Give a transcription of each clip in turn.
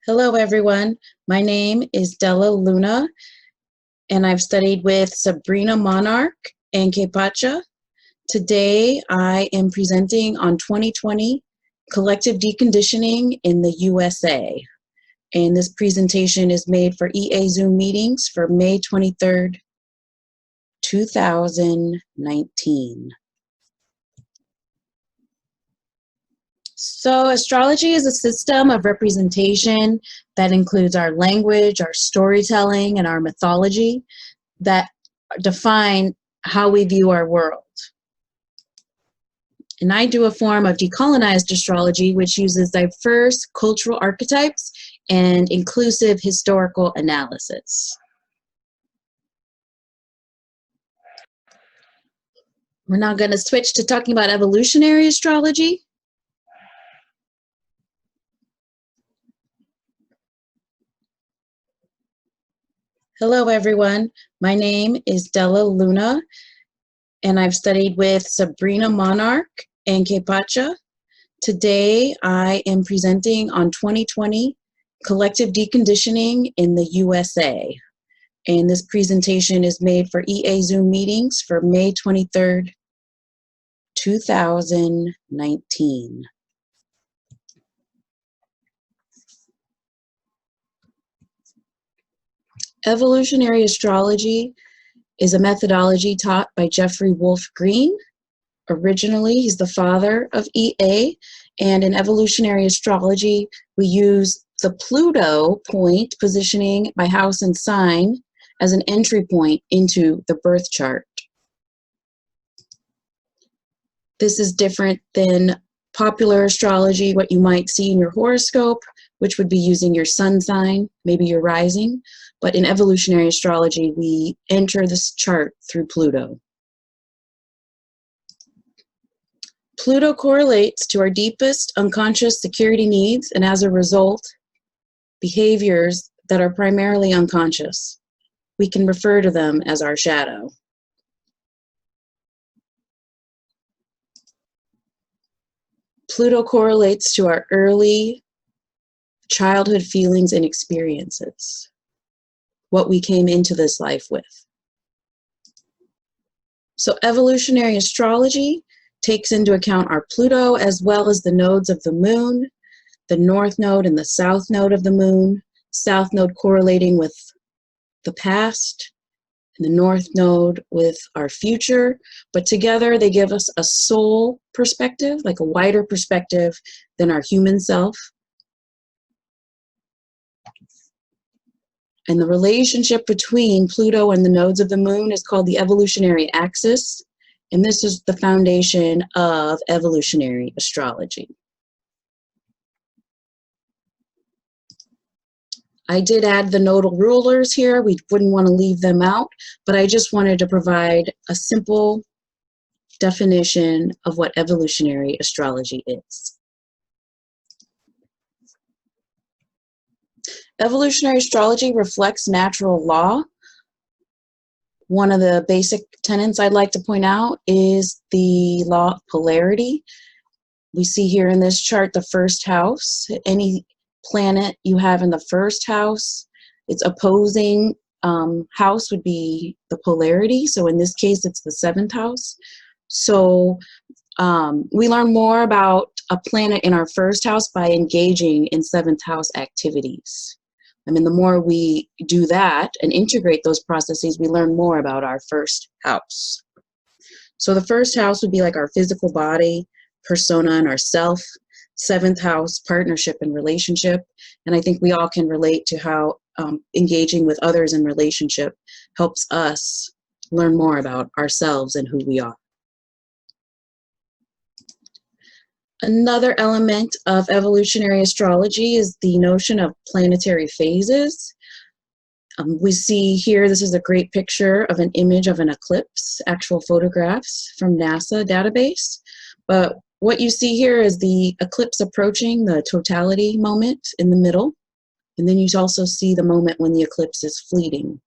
Hello, everyone. My name is Della Luna, and I've studied with Sabrina Monarch and Kepacha. Today, I am presenting on 2020 Collective Deconditioning in the USA. And this presentation is made for EA Zoom meetings for May 23rd, 2019. So astrology is a system of representation that includes our language, our storytelling, and our mythology that define how we view our world. And I do a form of decolonized astrology, which uses diverse cultural archetypes and inclusive historical analysis. We're now going to switch to talking about evolutionary astrology. Hello, everyone. My name is Della Luna, and I've studied with Sabrina Monarch and Kepacha. Today, I am presenting on 2020 Collective Deconditioning in the USA. And this presentation is made for EA Zoom meetings for May 23rd, 2019. Evolutionary astrology is a methodology taught by Jeffrey Wolf Green. Originally, he's the father of EA, and in evolutionary astrology, we use the Pluto point positioning by house and sign as an entry point into the birth chart. This is different than popular astrology, what you might see in your horoscope, which would be using your sun sign, maybe your rising. But in evolutionary astrology, we enter this chart through Pluto. Pluto correlates to our deepest unconscious security needs, and as a result, behaviors that are primarily unconscious. We can refer to them as our shadow. Pluto correlates to our early childhood feelings and experiences, what we came into this life with. So evolutionary astrology takes into account our Pluto as well as the nodes of the moon, the north node and the south node of the moon, south node correlating with the past, and the north node with our future. But together they give us a soul perspective, like a wider perspective than our human self. And the relationship between Pluto and the nodes of the moon is called the evolutionary axis. And this is the foundation of evolutionary astrology. I did add the nodal rulers here. We wouldn't want to leave them out, but I just wanted to provide a simple definition of what evolutionary astrology is. Evolutionary astrology reflects natural law. One of the basic tenets I'd like to point out is the law of polarity. We see here in this chart the first house. Any planet you have in the first house, its opposing house would be the polarity. So in this case, it's the seventh house. So we learn more about a planet in our first house by engaging in seventh house activities. I mean, the more we do that and integrate those processes, we learn more about our first house. So the first house would be like our physical body, persona, and our self. Seventh house, partnership and relationship. And I think we all can relate to how engaging with others in relationship helps us learn more about ourselves and who we are. Another element of evolutionary astrology is the notion of planetary phases. We see here, this is a great picture of an image of an eclipse, actual photographs from NASA database. But what you see here is the eclipse approaching the totality moment in the middle. And then you also see the moment when the eclipse is fleeting.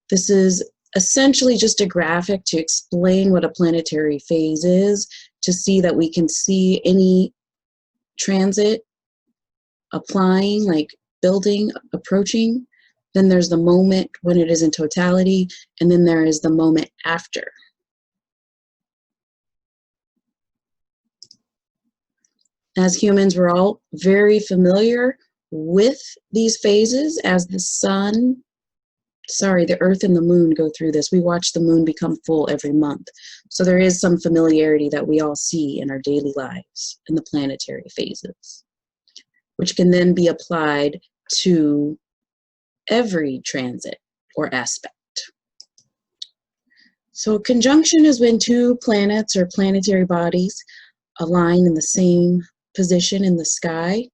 This is essentially just a graphic to explain what a planetary phase is, to see that we can see any transit applying, like building, approaching. Then there's the moment when it is in totality, and then there is the moment after. As humans, we're all very familiar with these phases as the Earth and the moon go through this. We watch the moon become full every month. So there is some familiarity that we all see in our daily lives in the planetary phases, which can then be applied to every transit or aspect. So a conjunction is when two planets or planetary bodies align in the same position in the sky.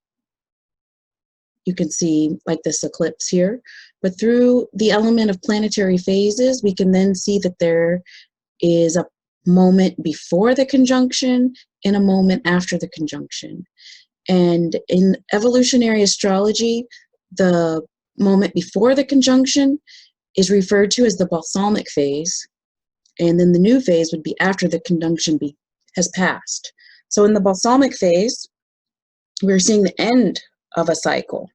You can see like this eclipse here, but through the element of planetary phases, we can then see that there is a moment before the conjunction and a moment after the conjunction. And in evolutionary astrology, the moment before the conjunction is referred to as the balsamic phase, and then the new phase would be after the conjunction has passed. So in the balsamic phase, we're seeing the end of a cycle.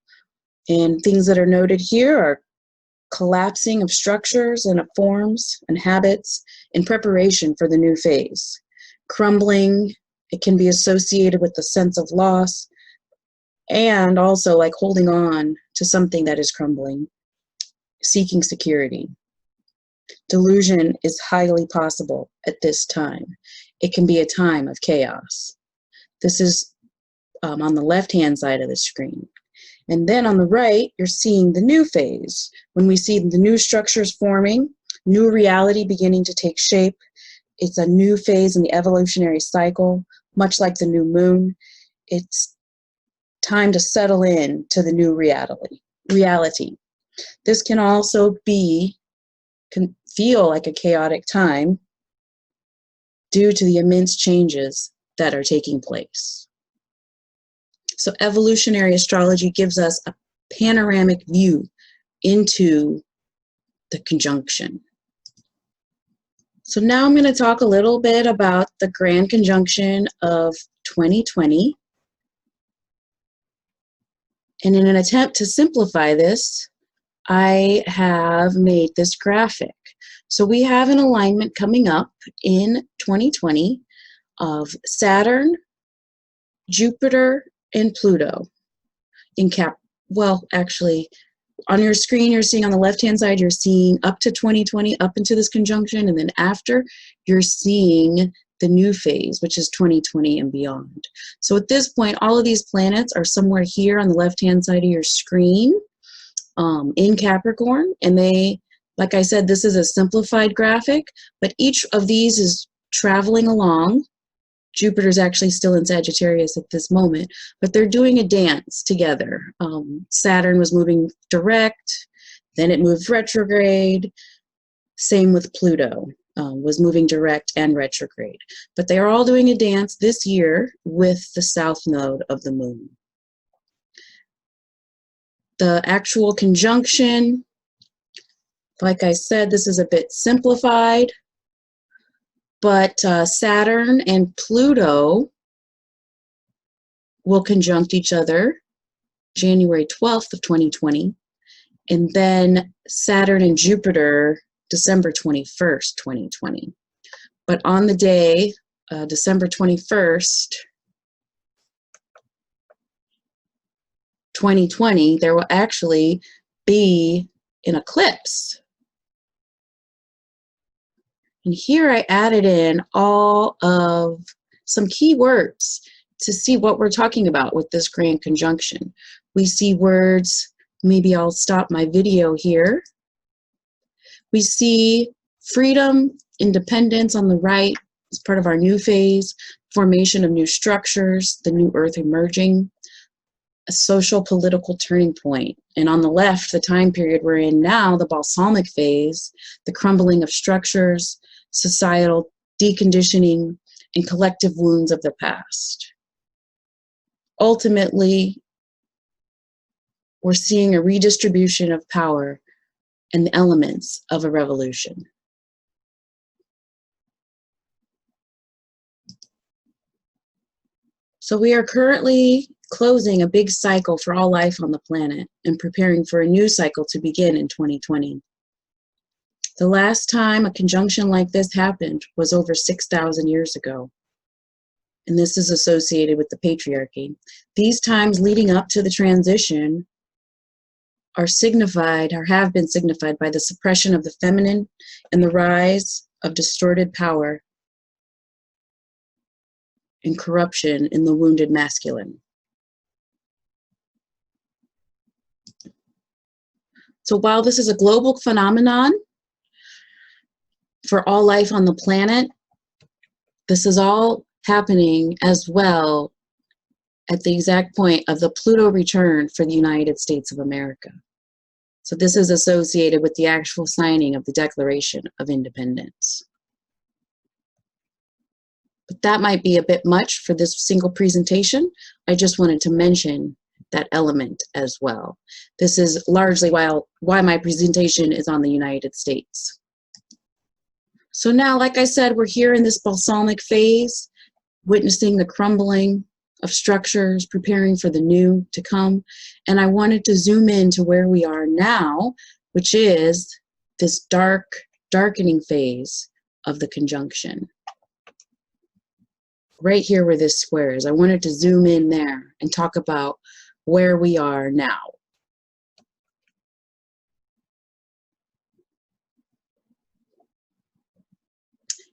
And things that are noted here are collapsing of structures and of forms and habits in preparation for the new phase. Crumbling, it can be associated with the sense of loss, and also like holding on to something that is crumbling, seeking security. Delusion is highly possible at this time. It can be a time of chaos. This is on the left-hand side of the screen. And then on the right, you're seeing the new phase, when we see the new structures forming, new reality beginning to take shape. It's a new phase in the evolutionary cycle, much like the new moon. It's time to settle in to the new reality. This can also can feel like a chaotic time due to the immense changes that are taking place. So evolutionary astrology gives us a panoramic view into the conjunction. So now I'm going to talk a little bit about the Grand Conjunction of 2020. And in an attempt to simplify this, I have made this graphic. So we have an alignment coming up in 2020 of Saturn, Jupiter, and Pluto in actually, on your screen, you're seeing on the left-hand side, you're seeing up to 2020, up into this conjunction, and then after, you're seeing the new phase, which is 2020 and beyond. So at this point, all of these planets are somewhere here on the left-hand side of your screen in Capricorn, and they, like I said, this is a simplified graphic, but each of these is traveling along. Jupiter's actually still in Sagittarius at this moment, but they're doing a dance together. Saturn was moving direct, then it moved retrograde. Same with Pluto, was moving direct and retrograde. But they are all doing a dance this year with the south node of the moon. The actual conjunction, like I said, this is a bit simplified. But Saturn and Pluto will conjunct each other January 12th of 2020, and then Saturn and Jupiter December 21st, 2020. But on the day, December 21st, 2020, there will actually be an eclipse. And here I added in all of some key words to see what we're talking about with this grand conjunction. We see words, maybe I'll stop my video here. We see freedom, independence on the right as part of our new phase, formation of new structures, the new earth emerging, a social political turning point. And on the left, the time period we're in now, the balsamic phase, the crumbling of structures, societal deconditioning, and collective wounds of the past. Ultimately, we're seeing a redistribution of power and the elements of a revolution. So we are currently closing a big cycle for all life on the planet and preparing for a new cycle to begin in 2020. The last time a conjunction like this happened was over 6,000 years ago, and this is associated with the patriarchy. These times leading up to the transition are signified, or have been signified, by the suppression of the feminine and the rise of distorted power and corruption in the wounded masculine. So while this is a global phenomenon for all life on the planet, this is all happening as well at the exact point of the Pluto return for the United States of America. So this is associated with the actual signing of the Declaration of Independence. But that might be a bit much for this single presentation. I just wanted to mention that element as well. This is largely why my presentation is on the United States. So now, like I said, we're here in this balsamic phase, witnessing the crumbling of structures, preparing for the new to come. And I wanted to zoom in to where we are now, which is this darkening phase of the conjunction. Right here where this square is, I wanted to zoom in there and talk about where we are now.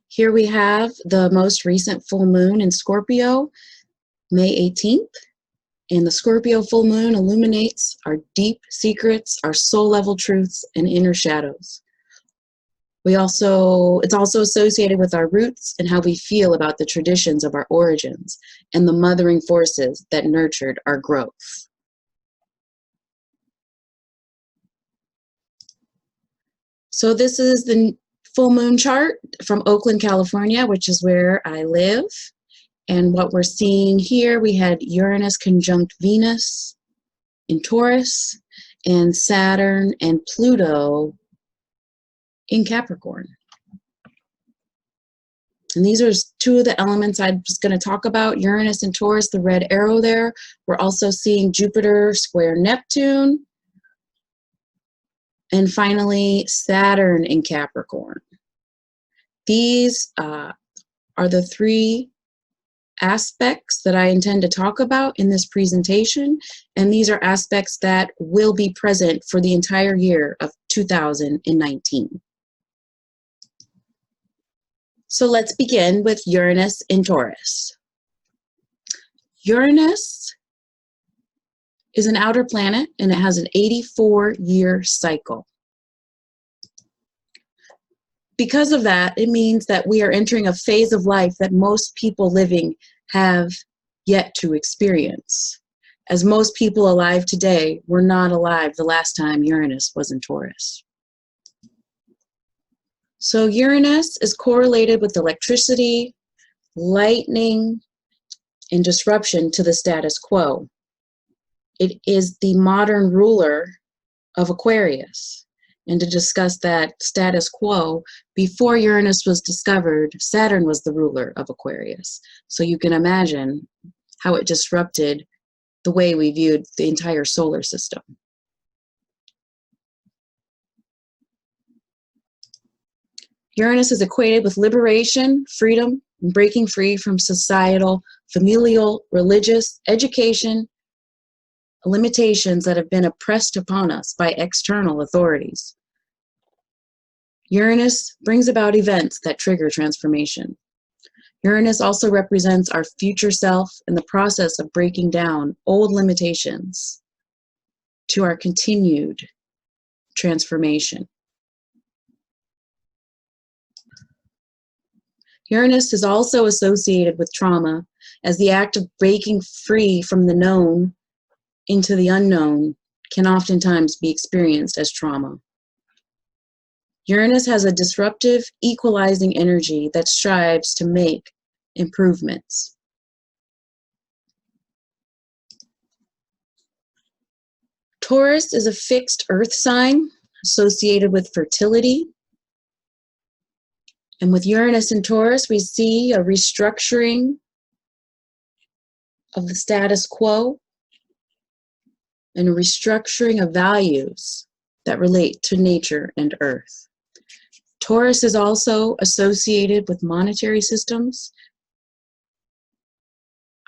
Here we have the most recent full moon in Scorpio, May 18th. And the Scorpio full moon illuminates our deep secrets, our soul level truths, and inner shadows. It's also associated with our roots and how we feel about the traditions of our origins and the mothering forces that nurtured our growth. So this is the full moon chart from Oakland, California, which is where I live. And what we're seeing here, we had Uranus conjunct Venus in Taurus, and Saturn and Pluto in Capricorn. And these are two of the elements I was going to talk about. Uranus and Taurus, the red arrow there. We're also seeing Jupiter square Neptune. And finally, Saturn in Capricorn. These are the three aspects that I intend to talk about in this presentation, and these are aspects that will be present for the entire year of 2019. So let's begin with Uranus in Taurus. Uranus is an outer planet, and it has an 84-year cycle. Because of that, it means that we are entering a phase of life that most people living have yet to experience. As most people alive today were not alive the last time Uranus was in Taurus. So Uranus is correlated with electricity, lightning, and disruption to the status quo. It is the modern ruler of Aquarius. And to discuss that status quo, before Uranus was discovered, Saturn was the ruler of Aquarius. So you can imagine how it disrupted the way we viewed the entire solar system. Uranus is equated with liberation, freedom, and breaking free from societal, familial, religious, education, limitations that have been oppressed upon us by external authorities. Uranus brings about events that trigger transformation. Uranus also represents our future self in the process of breaking down old limitations to our continued transformation. Uranus is also associated with trauma, as the act of breaking free from the known into the unknown can oftentimes be experienced as trauma. Uranus has a disruptive, equalizing energy that strives to make improvements. Taurus is a fixed earth sign associated with fertility. And with Uranus and Taurus, we see a restructuring of the status quo and a restructuring of values that relate to nature and earth. Taurus is also associated with monetary systems,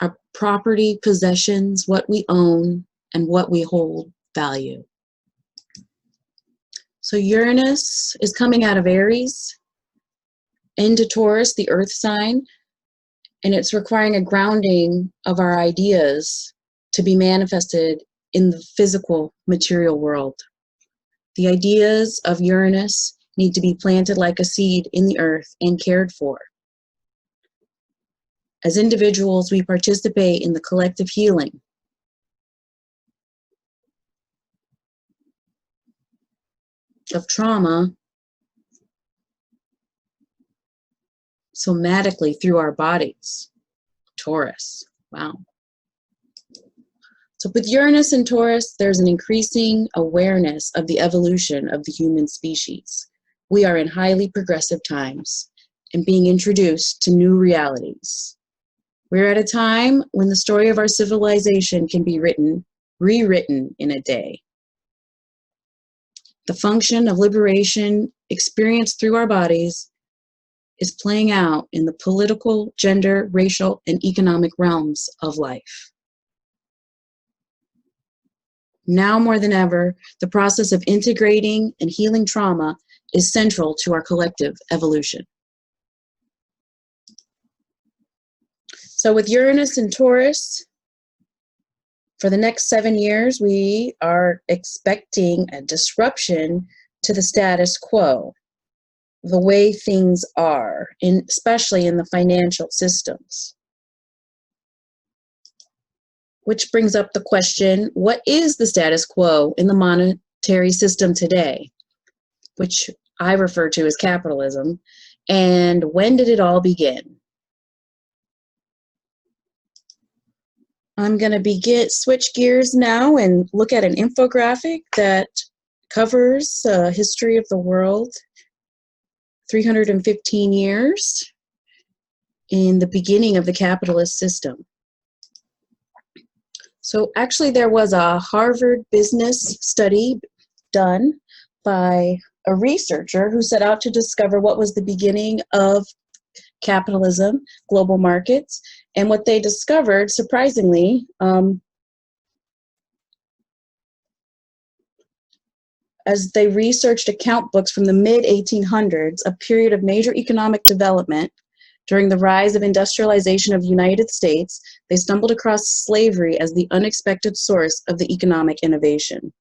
our property, possessions, what we own, and what we hold value. So Uranus is coming out of Aries into Taurus, the earth sign, and it's requiring a grounding of our ideas to be manifested in the physical material world. The ideas of Uranus need to be planted like a seed in the earth and cared for. As individuals, we participate in the collective healing of trauma somatically through our bodies. Taurus, wow. So with Uranus and Taurus, there's an increasing awareness of the evolution of the human species. We are in highly progressive times and being introduced to new realities. We're at a time when the story of our civilization can be rewritten in a day. The function of liberation experienced through our bodies is playing out in the political, gender, racial, and economic realms of life. Now more than ever, the process of integrating and healing trauma is central to our collective evolution. So with Uranus and Taurus, for the next 7 years, we are expecting a disruption to the status quo, the way things are, especially in the financial systems. Which brings up the question, what is the status quo in the monetary system today? Which I refer to as capitalism. And when did it all begin? I'm going to switch gears now and look at an infographic that covers history of the world, 315 years in the beginning of the capitalist system. So actually there was a Harvard business study done by a researcher who set out to discover what was the beginning of capitalism, global markets, and what they discovered, surprisingly, as they researched account books from the mid-1800s, a period of major economic development during the rise of industrialization of the United States, they stumbled across slavery as the unexpected source of the economic innovation.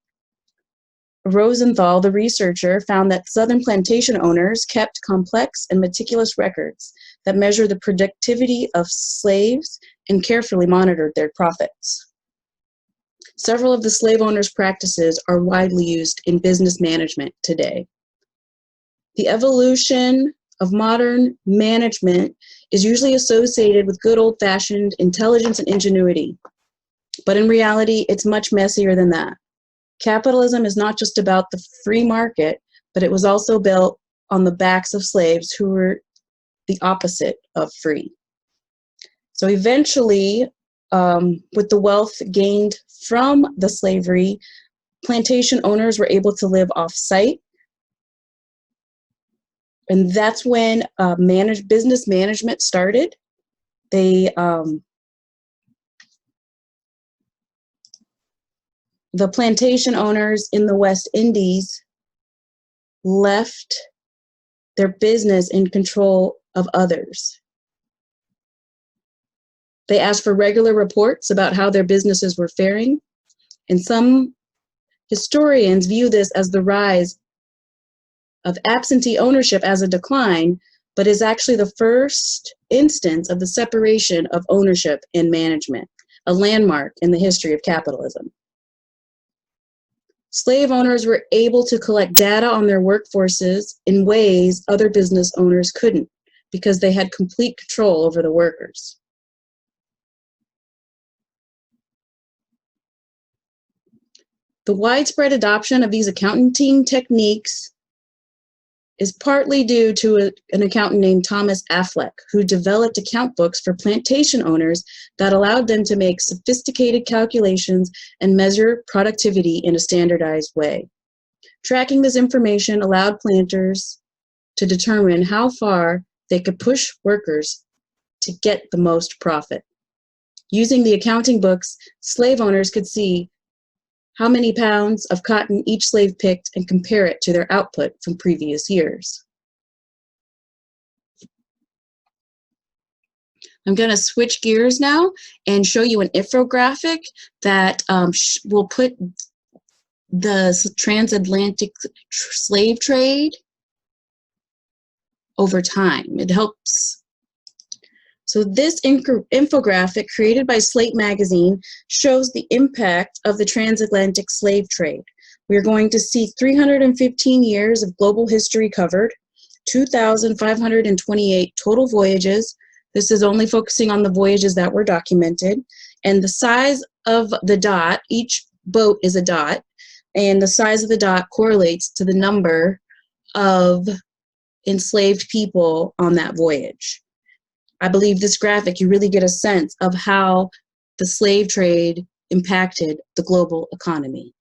Rosenthal, the researcher, found that Southern plantation owners kept complex and meticulous records that measured the productivity of slaves and carefully monitored their profits. Several of the slave owners' practices are widely used in business management today. The evolution of modern management is usually associated with good old-fashioned intelligence and ingenuity, but in reality, it's much messier than that. Capitalism is not just about the free market, but it was also built on the backs of slaves who were the opposite of free. So eventually, with the wealth gained from the slavery, plantation owners were able to live off-site. And that's when business management started. The plantation owners in the West Indies left their business in control of others. They asked for regular reports about how their businesses were faring, and some historians view this as the rise of absentee ownership as a decline, but is actually the first instance of the separation of ownership and management, a landmark in the history of capitalism. Slave owners were able to collect data on their workforces in ways other business owners couldn't, because they had complete control over the workers. The widespread adoption of these accounting techniques is partly due to an accountant named Thomas Affleck, who developed account books for plantation owners that allowed them to make sophisticated calculations and measure productivity in a standardized way. Tracking this information allowed planters to determine how far they could push workers to get the most profit. Using the accounting books, slave owners could see how many pounds of cotton each slave picked and compare it to their output from previous years. I'm going to switch gears now and show you an infographic that will put the transatlantic slave trade over time. It helps. So this infographic created by Slate magazine shows the impact of the transatlantic slave trade. We're going to see 315 years of global history covered, 2,528 total voyages. This is only focusing on the voyages that were documented. And the size of the dot, each boat is a dot, and the size of the dot correlates to the number of enslaved people on that voyage. I believe this graphic, you really get a sense of how the slave trade impacted the global economy.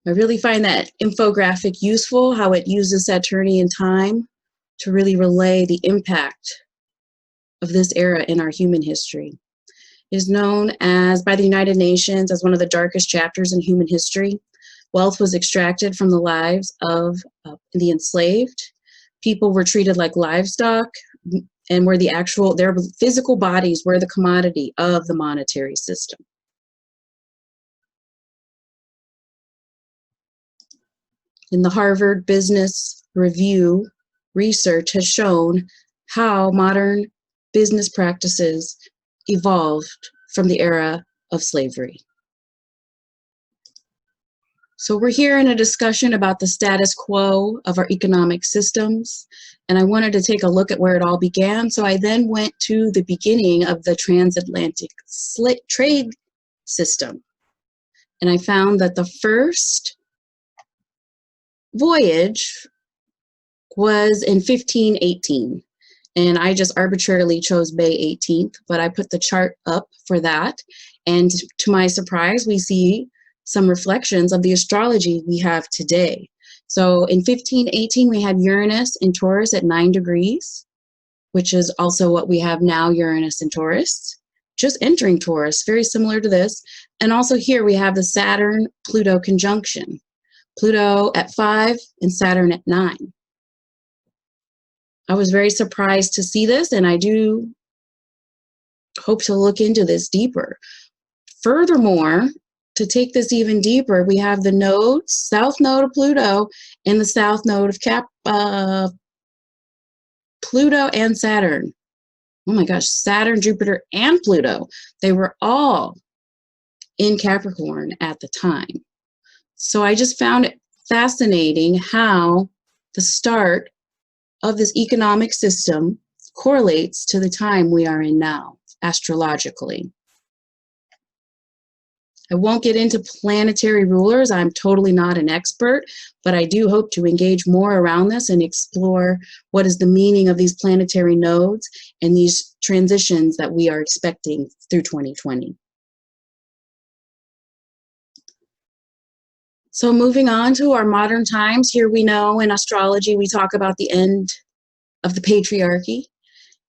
I really find that infographic useful, how it uses Saturnian time to really relay the impact of this era in our human history. It is known as, by the United Nations, as one of the darkest chapters in human history. Wealth was extracted from the lives of the enslaved. People were treated like livestock, and were their physical bodies were the commodity of the monetary system. In the Harvard Business Review, research has shown how modern business practices evolved from the era of slavery. So we're here in a discussion about the status quo of our economic systems, and I wanted to take a look at where it all began. So I then went to the beginning of the transatlantic trade system, and I found that the first voyage was in 1518, and I just arbitrarily chose May 18th, but I put the chart up for that, and to my surprise, we see some reflections of the astrology we have today. So in 1518, we had Uranus in Taurus at 9 degrees, which is also what we have now, Uranus in Taurus, just entering Taurus, very similar to this. And also here we have the Saturn-Pluto conjunction. Pluto at 5 and Saturn at 9. I was very surprised to see this, and I do hope to look into this deeper. Furthermore, to take this even deeper, we have the nodes, south node of Pluto and the south node of Pluto and Saturn. Oh my gosh, Saturn, Jupiter, and Pluto. They were all in Capricorn at the time. So I just found it fascinating how the start of this economic system correlates to the time we are in now, astrologically. I won't get into planetary rulers. I'm totally not an expert, but I do hope to engage more around this and explore what is the meaning of these planetary nodes and these transitions that we are expecting through 2020. So moving on to our modern times, here we know in astrology we talk about the end of the patriarchy,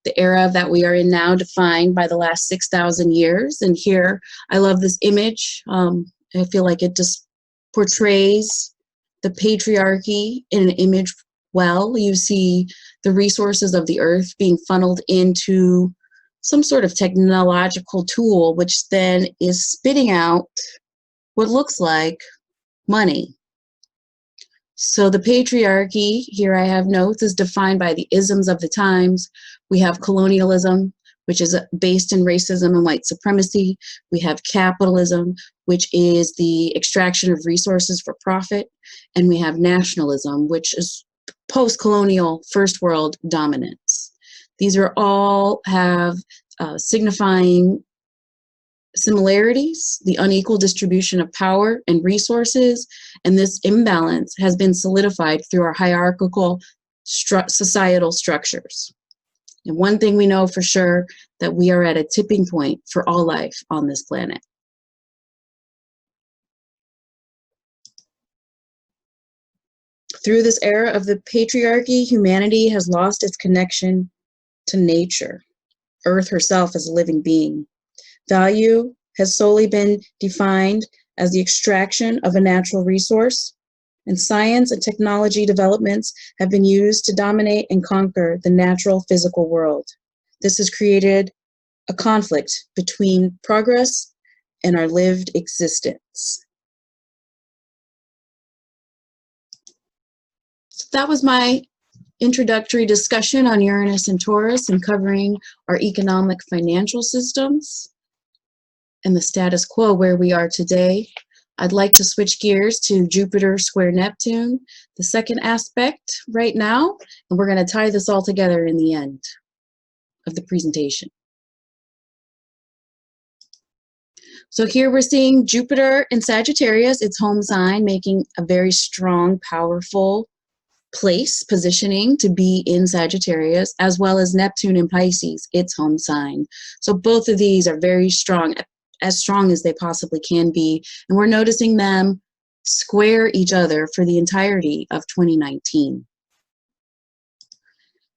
the era that we are in now defined by the last 6,000 years. And here, I love this image. I feel like it just portrays the patriarchy in an image well. You see the resources of the earth being funneled into some sort of technological tool, which then is spitting out what looks like money. So the patriarchy, here I have notes, is defined by the isms of the times. We have colonialism, which is based in racism and white supremacy. We have capitalism, which is the extraction of resources for profit. And we have nationalism, which is post-colonial first world dominance. These are all have signifying similarities, the unequal distribution of power and resources, and this imbalance has been solidified through our hierarchical societal structures. And one thing we know for sure, that we are at a tipping point for all life on this planet. Through this era of the patriarchy, humanity has lost its connection to nature, Earth herself as a living being. Value has solely been defined as the extraction of a natural resource, and science and technology developments have been used to dominate and conquer the natural physical world. This has created a conflict between progress and our lived existence. So that was my introductory discussion on Uranus and Taurus and covering our economic financial systems and the status quo where we are today. I'd like to switch gears to Jupiter square Neptune, the second aspect right now, and we're going to tie this all together in the end of the presentation. So here we're seeing Jupiter in Sagittarius, its home sign, making a very strong, powerful positioning to be in Sagittarius, as well as Neptune in Pisces, its home sign. So both of these are very strong, as strong as they possibly can be. And we're noticing them square each other for the entirety of 2019.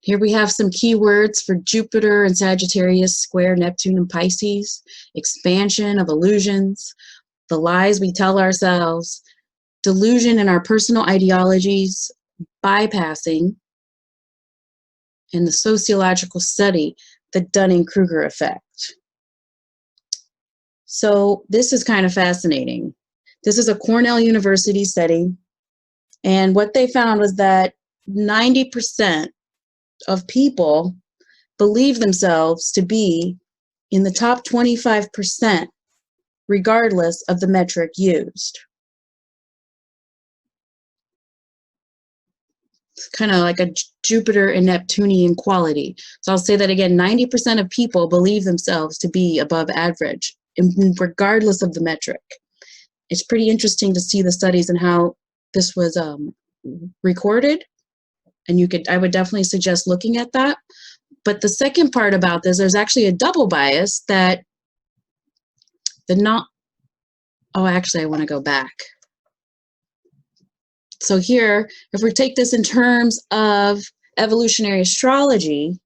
Here we have some keywords for Jupiter and Sagittarius square Neptune and Pisces, expansion of illusions, the lies we tell ourselves, delusion in our personal ideologies, bypassing, and the sociological study, the Dunning-Kruger effect. So this is kind of fascinating. This is a Cornell University study, and what they found was that 90% of people believe themselves to be in the top 25%, regardless of the metric used. It's kind of like a Jupiter and Neptunian quality. So I'll say that again, 90% of people believe themselves to be above average, regardless of the metric. It's pretty interesting to see the studies and how this was recorded. And I would definitely suggest looking at that. But the second part about this, there's actually a double bias that actually I want to go back. So here, if we take this in terms of evolutionary astrology,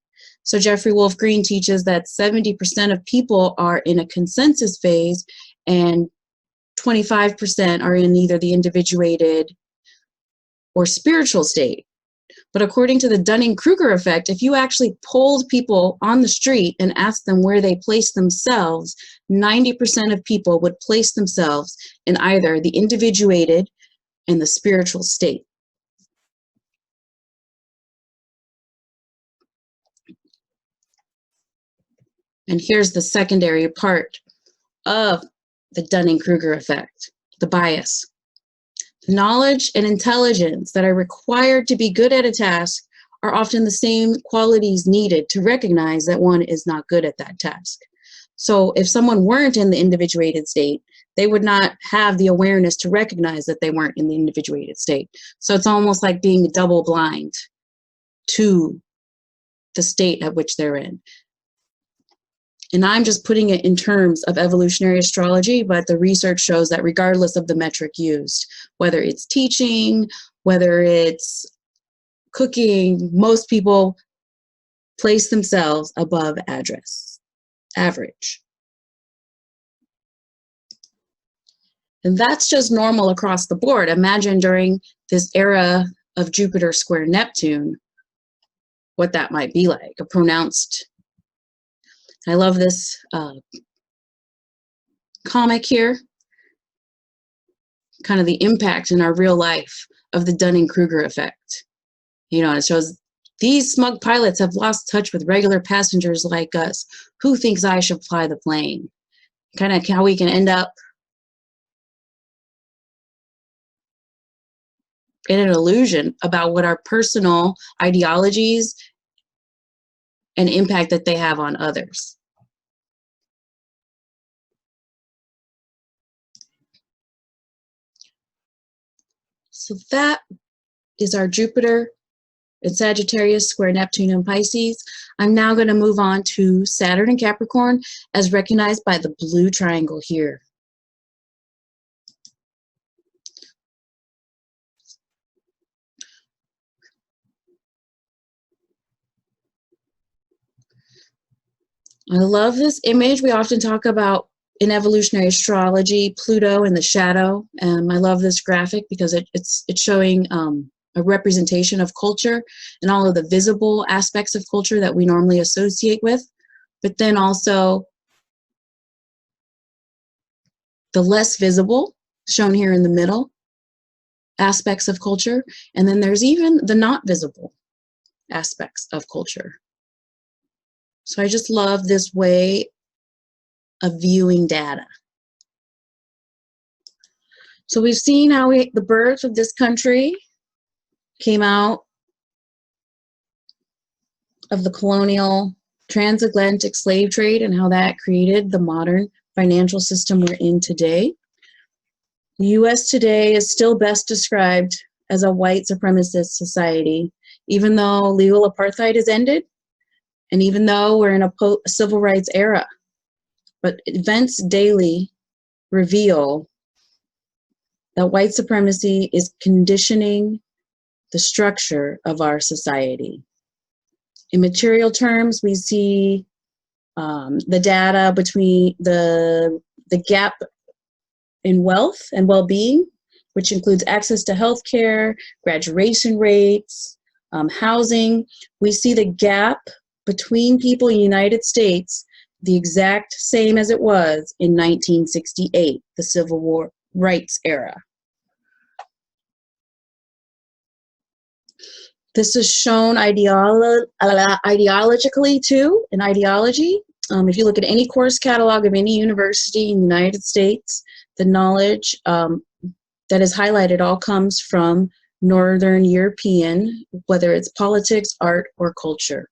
so Jeffrey Wolf Green teaches that 70% of people are in a consensus phase and 25% are in either the individuated or spiritual state. But according to the Dunning-Kruger effect, if you actually polled people on the street and asked them where they place themselves, 90% of people would place themselves in either the individuated and the spiritual state. And here's the secondary part of the Dunning-Kruger effect, the bias. Knowledge and intelligence that are required to be good at a task are often the same qualities needed to recognize that one is not good at that task. So if someone weren't in the individuated state, they would not have the awareness to recognize that they weren't in the individuated state. So it's almost like being double blind to the state at which they're in. And I'm just putting it in terms of evolutionary astrology, but the research shows that regardless of the metric used, whether it's teaching, whether it's cooking, most people place themselves above average. And that's just normal across the board. Imagine during this era of Jupiter square Neptune, what that might be like, a pronounced. I love this comic here, kind of the impact in our real life of the Dunning-Kruger effect. You know, it shows these smug pilots have lost touch with regular passengers like us. Who thinks I should fly the plane? Kind of how we can end up in an illusion about what our personal ideologies and impact that they have on others. So that is our Jupiter and Sagittarius square Neptune and Pisces. I'm now going to move on to Saturn and Capricorn as recognized by the blue triangle here. I love this image. We often talk about in evolutionary astrology, Pluto in the shadow. I love this graphic because it's showing a representation of culture and all of the visible aspects of culture that we normally associate with, but then also the less visible, shown here in the middle, aspects of culture. And then there's even the not visible aspects of culture. So I just love this way of viewing data. So we've seen how the birth of this country came out of the colonial transatlantic slave trade and how that created the modern financial system we're in today. The US today is still best described as a white supremacist society, even though legal apartheid has ended, and even though we're in a civil rights era. But events daily reveal that white supremacy is conditioning the structure of our society. In material terms, we see the data between the gap in wealth and well-being, which includes access to healthcare, graduation rates, housing. We see the gap between people in the United States the exact same as it was in 1968, the Civil Rights era. This is shown ideologically too, in ideology. If you look at any course catalog of any university in the United States, the knowledge that is highlighted all comes from Northern European, whether it's politics, art, or culture.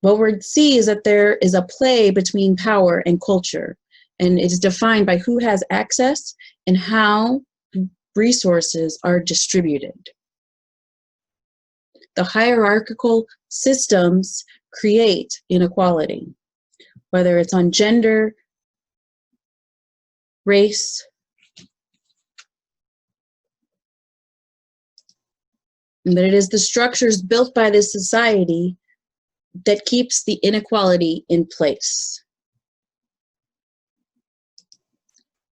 What we see is that there is a play between power and culture, and it's defined by who has access and how resources are distributed. The hierarchical systems create inequality, whether it's on gender, race, and that it is the structures built by this society that keeps the inequality in place.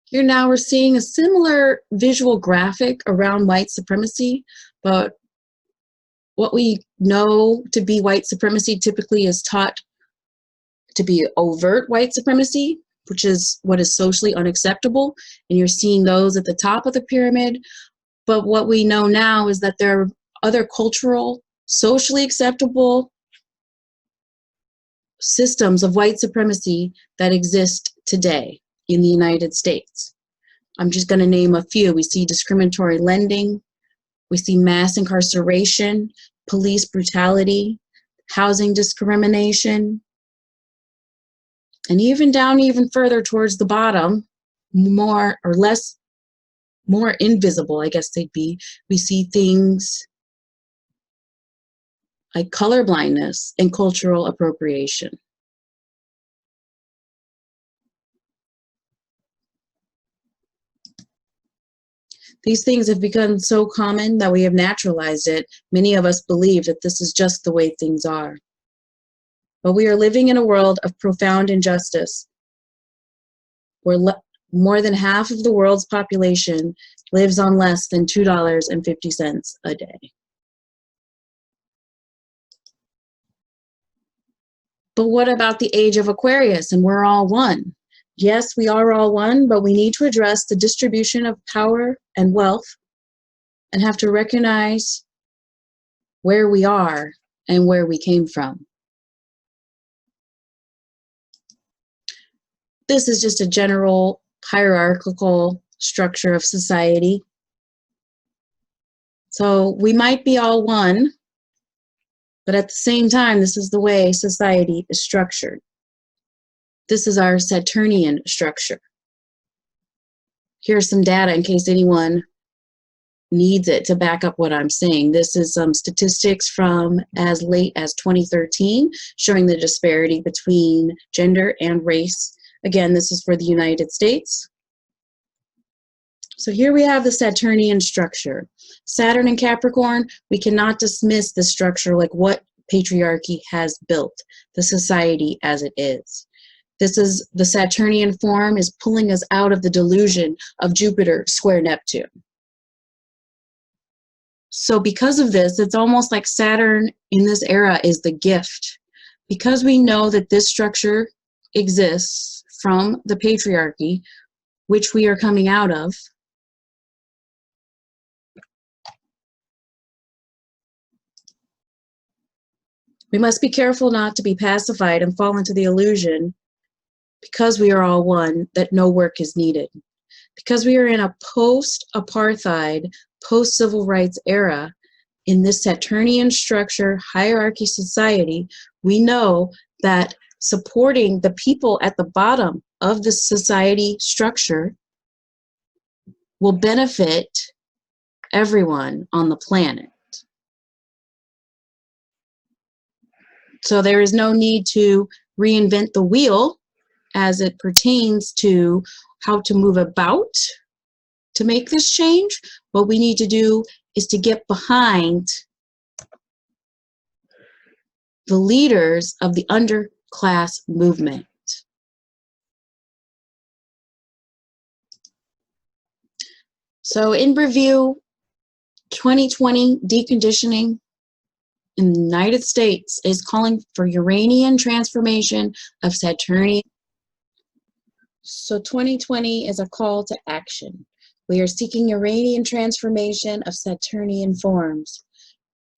Here now we're seeing a similar visual graphic around white supremacy, but what we know to be white supremacy typically is taught to be overt white supremacy, which is what is socially unacceptable, and you're seeing those at the top of the pyramid. But what we know now is that there are other cultural, socially acceptable systems of white supremacy that exist today in the United States. I'm just going to name a few. We see discriminatory lending, we see mass incarceration, police brutality, housing discrimination, and even down even further towards the bottom, more invisible, I guess they'd be, we see things like colorblindness and cultural appropriation. These things have become so common that we have naturalized it. Many of us believe that this is just the way things are. But we are living in a world of profound injustice, where more than half of the world's population lives on less than $2.50 a day. But what about the age of Aquarius and we're all one? Yes, we are all one, but we need to address the distribution of power and wealth and have to recognize where we are and where we came from. This is just a general hierarchical structure of society. So we might be all one, but at the same time, this is the way society is structured. This is our Saturnian structure. Here's some data in case anyone needs it to back up what I'm saying. This is some statistics from as late as 2013, showing the disparity between gender and race. Again, this is for the United States. So here we have the Saturnian structure. Saturn and Capricorn, we cannot dismiss the structure like what patriarchy has built, the society as it is. This is the Saturnian form is pulling us out of the delusion of Jupiter square Neptune. So because of this, it's almost like Saturn in this era is the gift. Because we know that this structure exists from the patriarchy, which we are coming out of, we must be careful not to be pacified and fall into the illusion, because we are all one, that no work is needed. Because we are in a post-apartheid, post-civil rights era, in this Saturnian structure, hierarchy society, we know that supporting the people at the bottom of the society structure will benefit everyone on the planet. So there is no need to reinvent the wheel as it pertains to how to move about to make this change. What we need to do is to get behind the leaders of the underclass movement. So in review, 2020 deconditioning in the United States is calling for Uranian transformation of Saturnian. So 2020 is a call to action. We are seeking Uranian transformation of Saturnian forms,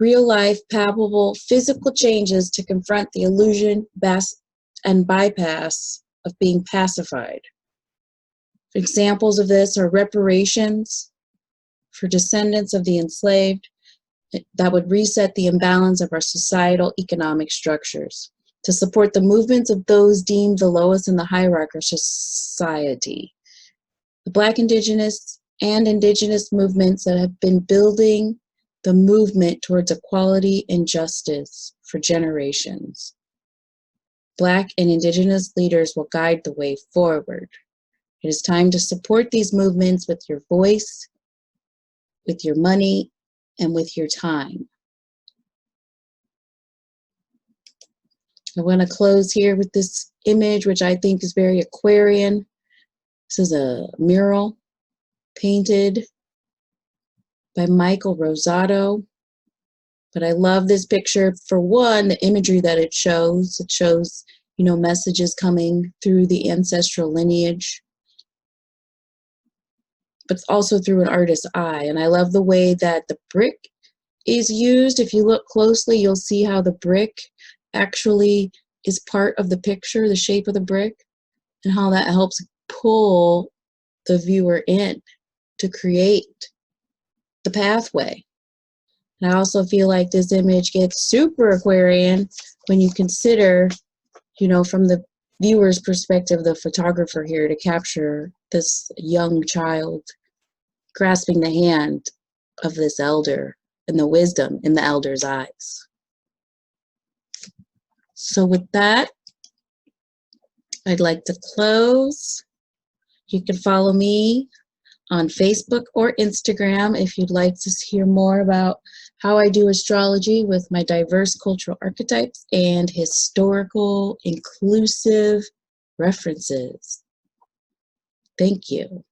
real-life, palpable, physical changes to confront the illusion and bypass of being pacified. Examples of this are reparations for descendants of the enslaved that would reset the imbalance of our societal economic structures, to support the movements of those deemed the lowest in the hierarchy of society. The Black, Indigenous, and Indigenous movements that have been building the movement towards equality and justice for generations. Black and Indigenous leaders will guide the way forward. It is time to support these movements with your voice, with your money, and with your time. I want to close here with this image, which I think is very Aquarian. This is a mural painted by Michael Rosato. But I love this picture. For one, the imagery that it shows. It shows, you know, messages coming through the ancestral lineage, but also through an artist's eye. And I love the way that the brick is used. If you look closely, you'll see how the brick actually is part of the picture, the shape of the brick, and how that helps pull the viewer in to create the pathway. And I also feel like this image gets super Aquarian when you consider, you know, from the viewer's perspective, the photographer here, to capture this young child grasping the hand of this elder and the wisdom in the elder's eyes. So with that, I'd like to close. You can follow me on Facebook or Instagram if you'd like to hear more about how I do astrology with my diverse cultural archetypes and historical inclusive references. Thank you.